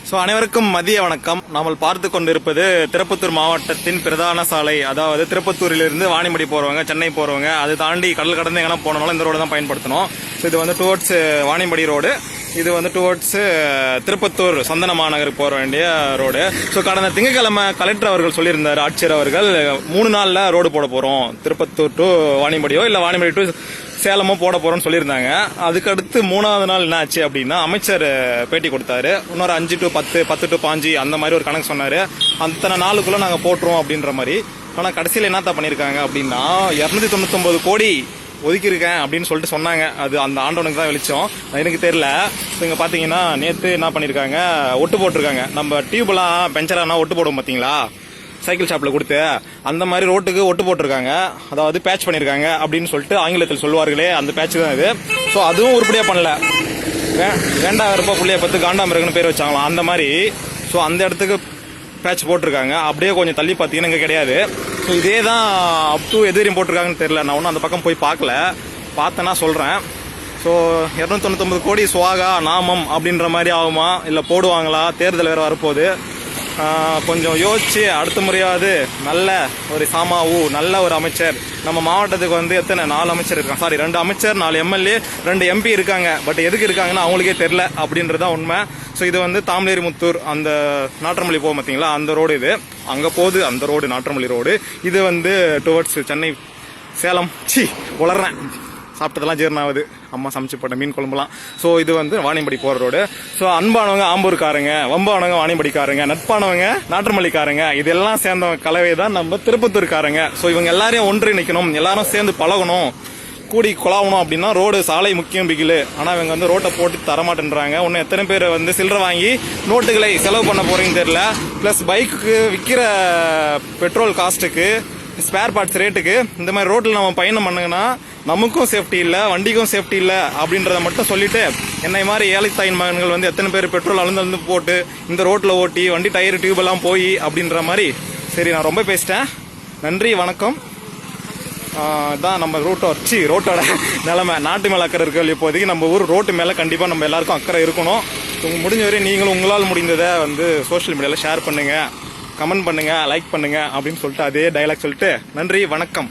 So அனைவருக்கும் மதிய வணக்கம். நாம் பார்த்து கொண்டிருப்பது திருப்பத்தூர் மாவட்டத்தின் பிரதான சாலை. அதாவது திருப்பத்தூரிலிருந்து வாணியம்படி போறவங்க, சென்னை போறவங்க, அது தாண்டி கடல் கடந்து எங்கன்னா போனாலும் இந்த ரோடு தான் பயன்படுத்தணும். ஸோ இது வந்து டுவர்ட்ஸ் வாணியம்படி ரோடு, இது வந்து டுவர்ட்ஸ் திருப்பத்தூர் சந்தன மாநகருக்கு போற வேண்டிய ரோடு. ஸோ கடந்த திங்கட்கிழமை கலெக்டர் அவர்கள் சொல்லியிருந்தார், ஆட்சியர் அவர்கள் 3 நாள்ல ரோடு போட போறோம், திருப்பத்தூர் டு வாணியம்படியோ இல்ல வாணியம்படி டு சேலமோ போட போறோம்னு சொல்லியிருந்தாங்க. அதுக்கடுத்து 3வது நாள் என்ன ஆச்சு அப்படின்னா, அமைச்சர் பேட்டி கொடுத்தாரு. இன்னொரு 5 to 10, 10 to 5 அந்த மாதிரி ஒரு கணக்கு சொன்னாரு. அத்தனை நாளுக்குள்ள நாங்க போட்டுருவோம் அப்படின்ற மாதிரி. ஆனா கடைசியில் என்னத்தான் பண்ணிருக்காங்க அப்படின்னா, 299 கோடி ஒதுக்கியிருக்கேன் அப்படின்னு சொல்லிட்டு சொன்னாங்க. அது அந்த ஆண்டவனுக்கு தான் வெளிச்சம், எனக்கு தெரியல. இங்க பாத்தீங்கன்னா நேத்து என்ன பண்ணிருக்காங்க, ஒட்டு போட்டிருக்காங்க. நம்ம டியூப் எல்லாம் பஞ்சர் ஆனா ஒட்டு போடுவோம் பாத்தீங்களா, சைக்கிள் ஷாப்ல கொடுத்து அந்த மாதிரி ரோட்டுக்கு ஒட்டு போட்டிருக்காங்க. அதாவது பேட்ச் பண்ணிருக்காங்க அப்படின்னு சொல்லிட்டு ஆங்கிலத்தில் சொல்லுவார்களே, அந்த பேட்ச் தான் இது. ஸோ அதுவும் உருப்படியா பண்ணல. வேண்டாம் புள்ளிய பத்து காண்டாமிருகன்னு பேர் வச்சாங்களாம், அந்த மாதிரி. ஸோ அந்த இடத்துக்கு பேட்ச் போட்டிருக்காங்க. அப்படியே கொஞ்சம் தள்ளி பார்த்தீங்கன்னா இங்கே கிடையாது. ஸோ இதே தான் அப் டு எது வரையும் போட்டிருக்காங்கன்னு தெரியல. நான் ஒன்றும் அந்த பக்கம் போய் பார்க்கல, பார்த்தேன்னா சொல்றேன். ஸோ 299 கோடி சுவாகா நாமம் அப்படின்ற மாதிரி ஆகுமா, இல்லை போடுவாங்களா? தேர்தல் வேற வரப்போகுது. கொஞ்சம் யோசிச்சு அடுத்த முறையாவது நல்ல ஒரு சாமாவு, நல்ல ஒரு அமைச்சர். நம்ம மாவட்டத்துக்கு வந்து எத்தனை 4 அமைச்சர் இருக்காங்க, சாரி 2 அமைச்சர், 4 எம்எல்ஏ, 2 எம்பி இருக்காங்க. பட் எதுக்கு இருக்காங்கன்னா அவங்களுக்கே தெரியல அப்படின்றதான் உண்மை. ஸோ இது வந்து தாமலேரிமுத்தூர் அந்த நாற்றமல்லி போகும் பார்த்தீங்களா, அந்த ரோடு இது. அங்கே போகுது அந்த ரோடு, நாற்றமல்லி ரோடு. இது வந்து டுவர்ட்ஸ் சென்னை சேலம். உளறேன், சாப்பிட்டதெல்லாம் ஜீர்ணாவது, அம்மா சமைச்சு போட்ட மீன் குழம்புலாம். ஸோ இது வந்து வாணியம்படி போற ரோடு. ஸோ அன்பானவங்க ஆம்பூர்காரங்க, வம்பானவங்க வாணியம்படிக்காரங்க, நட்பானவங்க நாற்றமல்லிக்காரங்க, இதெல்லாம் சேர்ந்த கலவை தான் நம்ம திருப்பத்தூர்காரங்க. ஸோ இவங்க எல்லாரையும் ஒன்றிணைக்கணும், எல்லாரும் சேர்ந்து பழகணும், கூடி கொலாவணும் அப்படின்னா ரோடு சாலை முக்கியம் பிகிலு. ஆனால் இவங்க வந்து ரோட்டை போட்டு தரமாட்டேன்றாங்க. ஒன்று எத்தனை பேர் வந்து சில்லறை வாங்கி நோட்டுகளை செலவு பண்ண போறீங்கன்னு தெரியல. பிளஸ் பைக்கு விற்கிற பெட்ரோல் காஸ்ட்டுக்கு, ஸ்பேர் பார்ட்ஸ் ரேட்டுக்கு இந்த மாதிரி ரோட்டில் நம்ம பயணம் பண்ணுங்கன்னா நமக்கும் சேஃப்டி இல்லை, வண்டிக்கும் சேஃப்டி இல்லை அப்படின்றத மட்டும் சொல்லிட்டு, என்னை மாதிரி ஏழை தாயின் மகன்கள் வந்து எத்தனை பேர் பெட்ரோல் அளந்து போட்டு இந்த ரோட்டில் ஓட்டி வண்டி டயர் டியூப் எல்லாம் போய் அப்படின்ற மாதிரி. சரி, நான் ரொம்ப பேசிட்டேன். நன்றி, வணக்கம். தான் நம்ம ரோட்டோட நிலைமை. நாட்டு மேலே அக்கறை இருக்கு. இப்போதைக்கு நம்ம ஊர் ரோட்டு மேலே கண்டிப்பாக நம்ம எல்லாருக்கும் அக்கறை இருக்கணும். முடிஞ்ச வரை நீங்களும் உங்களால் முடிந்ததை வந்து சோஷியல் மீடியாவில் ஷேர் பண்ணுங்க, கமெண்ட் பண்ணுங்க, லைக் பண்ணுங்க அப்படின்னு சொல்லிட்டு அதே டைலாக் சொல்லிட்டு நன்றி, வணக்கம்.